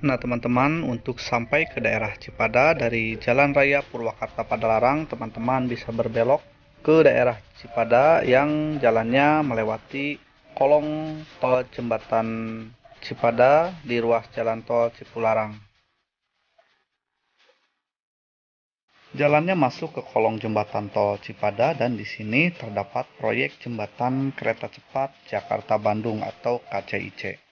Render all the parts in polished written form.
Nah, teman-teman, untuk sampai ke daerah Cipada dari Jalan Raya Purwakarta Padalarang, teman-teman bisa berbelok ke daerah Cipada yang jalannya melewati kolong tol jembatan Cipada di ruas jalan tol Cipularang. Jalannya masuk ke kolong jembatan tol Cipada dan di sini terdapat proyek jembatan kereta cepat Jakarta-Bandung atau KCIC.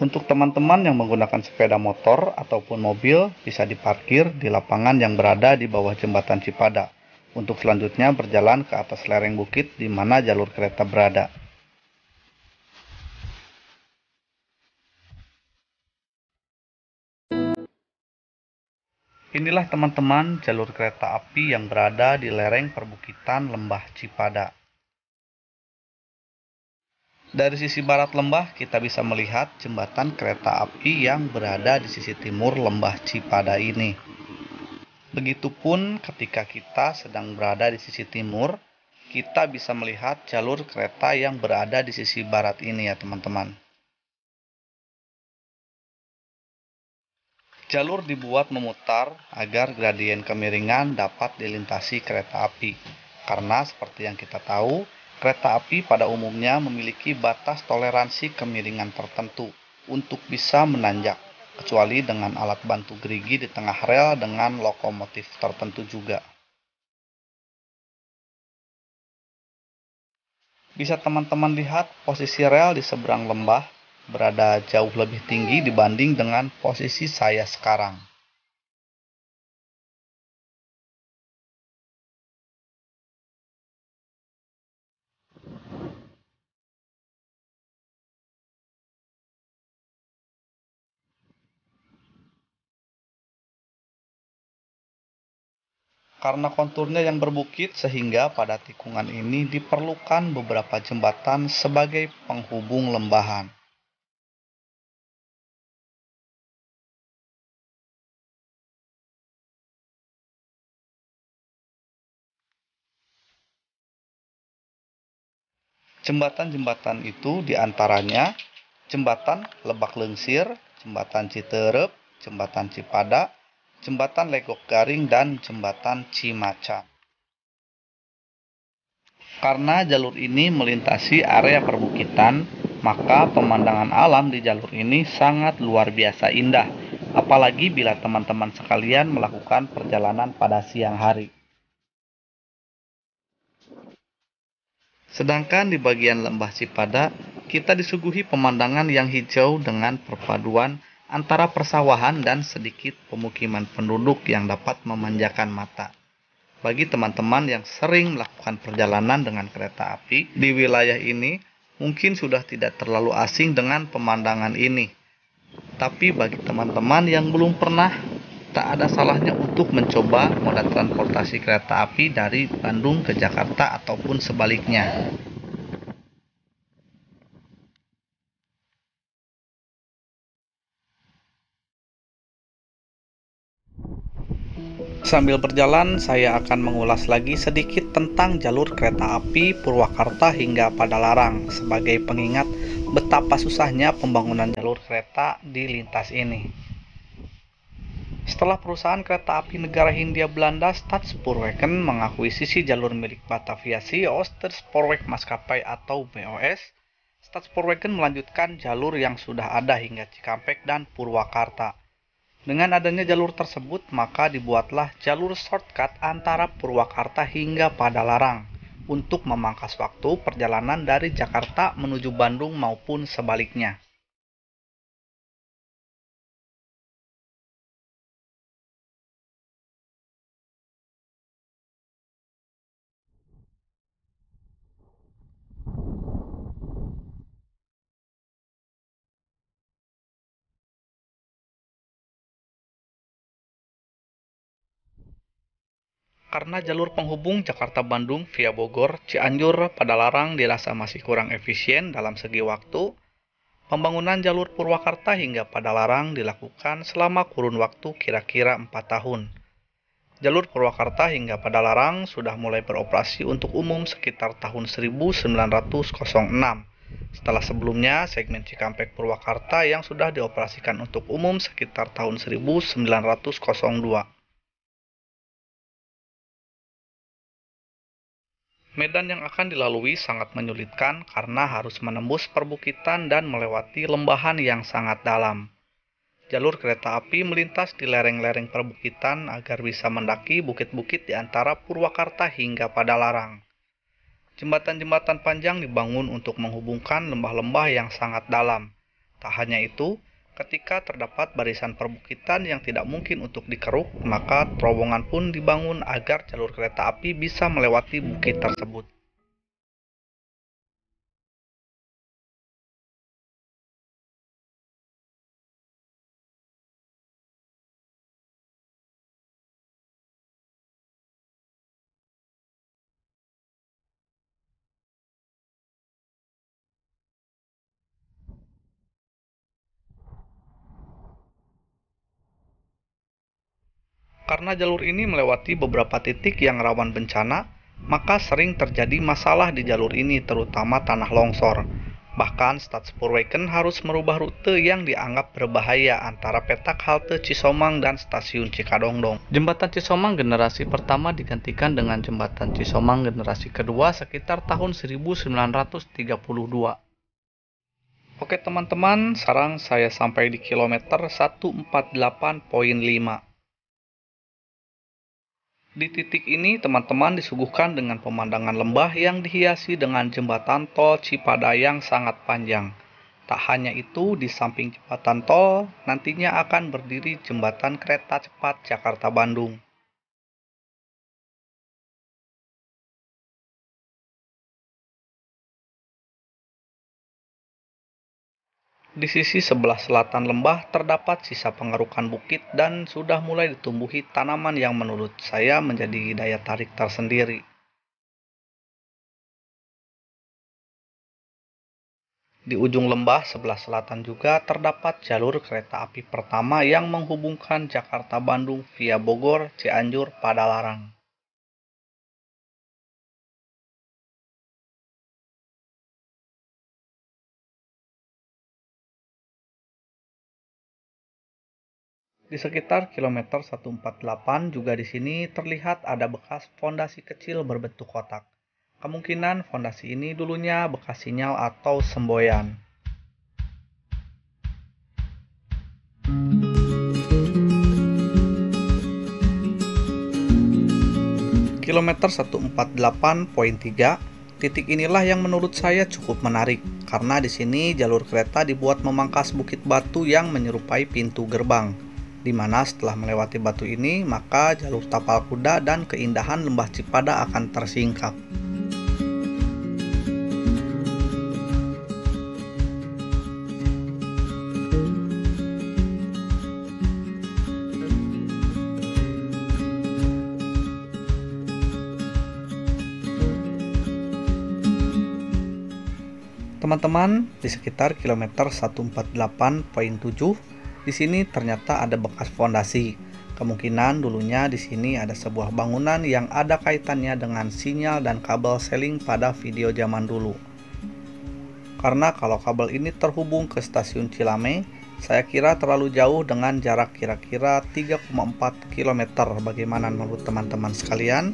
Untuk teman-teman yang menggunakan sepeda motor ataupun mobil, bisa diparkir di lapangan yang berada di bawah jembatan Cipada. Untuk selanjutnya berjalan ke atas lereng bukit di mana jalur kereta berada. Inilah teman-teman jalur kereta api yang berada di lereng perbukitan Lembah Cipada. Dari sisi barat lembah, kita bisa melihat jembatan kereta api yang berada di sisi timur Lembah Cipada ini. Begitupun ketika kita sedang berada di sisi timur, kita bisa melihat jalur kereta yang berada di sisi barat ini ya teman-teman. Jalur dibuat memutar agar gradien kemiringan dapat dilintasi kereta api. Karena seperti yang kita tahu, kereta api pada umumnya memiliki batas toleransi kemiringan tertentu untuk bisa menanjak, kecuali dengan alat bantu gerigi di tengah rel dengan lokomotif tertentu juga. Bisa teman-teman lihat posisi rel di seberang lembah berada jauh lebih tinggi dibanding dengan posisi saya sekarang. Karena konturnya yang berbukit sehingga pada tikungan ini diperlukan beberapa jembatan sebagai penghubung lembahan. Jembatan-jembatan itu diantaranya Jembatan Lebak Lengsir, Jembatan Citerep, Jembatan Cipada, Jembatan Legok Garing, dan Jembatan Cimaca. Karena jalur ini melintasi area perbukitan, maka pemandangan alam di jalur ini sangat luar biasa indah, apalagi bila teman-teman sekalian melakukan perjalanan pada siang hari. Sedangkan di bagian lembah Cipada, kita disuguhi pemandangan yang hijau dengan perpaduan antara persawahan dan sedikit pemukiman penduduk yang dapat memanjakan mata. Bagi teman-teman yang sering melakukan perjalanan dengan kereta api di wilayah ini, mungkin sudah tidak terlalu asing dengan pemandangan ini. Tapi bagi teman-teman yang belum pernah, tak ada salahnya untuk mencoba moda transportasi kereta api dari Bandung ke Jakarta ataupun sebaliknya. Sambil berjalan, saya akan mengulas lagi sedikit tentang jalur kereta api Purwakarta hingga Padalarang sebagai pengingat betapa susahnya pembangunan jalur kereta di lintas ini. Setelah perusahaan kereta api negara Hindia Belanda Staatspoorwegen mengakuisisi jalur milik Batavia Sea Oosterspoorweg Maskapai atau BOS, Staatspoorwegen melanjutkan jalur yang sudah ada hingga Cikampek dan Purwakarta. Dengan adanya jalur tersebut, maka dibuatlah jalur shortcut antara Purwakarta hingga Padalarang untuk memangkas waktu perjalanan dari Jakarta menuju Bandung maupun sebaliknya. Karena jalur penghubung Jakarta-Bandung via Bogor, Cianjur, Padalarang dirasa masih kurang efisien dalam segi waktu, Pembangunan jalur Purwakarta hingga Padalarang dilakukan selama kurun waktu kira-kira 4 tahun. Jalur Purwakarta hingga Padalarang sudah mulai beroperasi untuk umum sekitar tahun 1906. Setelah sebelumnya, segmen Cikampek Purwakarta yang sudah dioperasikan untuk umum sekitar tahun 1902. Medan yang akan dilalui sangat menyulitkan karena harus menembus perbukitan dan melewati lembahan yang sangat dalam. Jalur kereta api melintas di lereng-lereng perbukitan agar bisa mendaki bukit-bukit di antara Purwakarta hingga Padalarang. Jembatan-jembatan panjang dibangun untuk menghubungkan lembah-lembah yang sangat dalam. Tak hanya itu, ketika terdapat barisan perbukitan yang tidak mungkin untuk dikeruk, maka terowongan pun dibangun agar jalur kereta api bisa melewati bukit tersebut. Karena jalur ini melewati beberapa titik yang rawan bencana, maka sering terjadi masalah di jalur ini terutama tanah longsor. Bahkan Stadspurweken harus merubah rute yang dianggap berbahaya antara petak halte Cisomang dan stasiun Cikadongdong. Jembatan Cisomang generasi pertama digantikan dengan jembatan Cisomang generasi kedua sekitar tahun 1932. Oke teman-teman, sekarang saya sampai di kilometer 148,5. Di titik ini, teman-teman disuguhkan dengan pemandangan lembah yang dihiasi dengan jembatan tol Cipada yang sangat panjang. Tak hanya itu, di samping jembatan tol, nantinya akan berdiri jembatan kereta cepat Jakarta-Bandung. Di sisi sebelah selatan lembah terdapat sisa pengerukan bukit dan sudah mulai ditumbuhi tanaman yang menurut saya menjadi daya tarik tersendiri. Di ujung lembah sebelah selatan juga terdapat jalur kereta api pertama yang menghubungkan Jakarta-Bandung via Bogor, Cianjur, Padalarang. Di sekitar kilometer 148 juga di sini terlihat ada bekas fondasi kecil berbentuk kotak. Kemungkinan fondasi ini dulunya bekas sinyal atau semboyan. Kilometer 148,3, titik inilah yang menurut saya cukup menarik karena di sini jalur kereta dibuat memangkas bukit batu yang menyerupai pintu gerbang, di mana setelah melewati batu ini maka jalur tapal kuda dan keindahan lembah Cipada akan tersingkap. Teman-teman, di sekitar kilometer 148,7, di sini ternyata ada bekas fondasi. Kemungkinan dulunya di sini ada sebuah bangunan yang ada kaitannya dengan sinyal dan kabel seling pada video zaman dulu. Karena kalau kabel ini terhubung ke stasiun Cilame, saya kira terlalu jauh dengan jarak kira-kira 3,4 km. Bagaimana menurut teman-teman sekalian?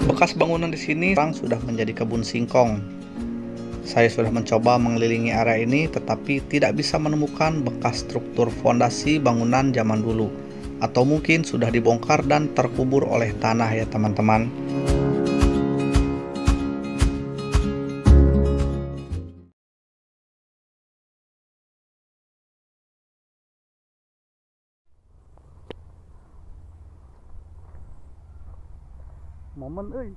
Bekas bangunan di sini sekarang sudah menjadi kebun singkong. Saya sudah mencoba mengelilingi area ini tetapi tidak bisa menemukan bekas struktur fondasi bangunan zaman dulu, atau mungkin sudah dibongkar dan terkubur oleh tanah ya teman-teman. Momen euy.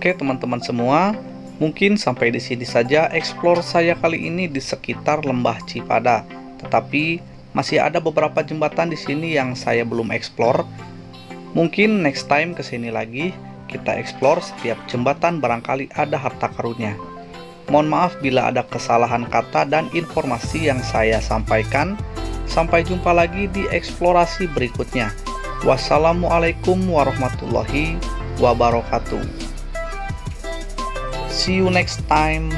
Oke teman-teman semua, mungkin sampai di sini saja explore saya kali ini di sekitar Lembah Cipada. Tetapi masih ada beberapa jembatan di sini yang saya belum explore. Mungkin next time kesini lagi kita explore setiap jembatan, barangkali ada harta karunnya. Mohon maaf bila ada kesalahan kata dan informasi yang saya sampaikan. Sampai jumpa lagi di eksplorasi berikutnya. Wassalamualaikum warahmatullahi wabarakatuh. See you next time.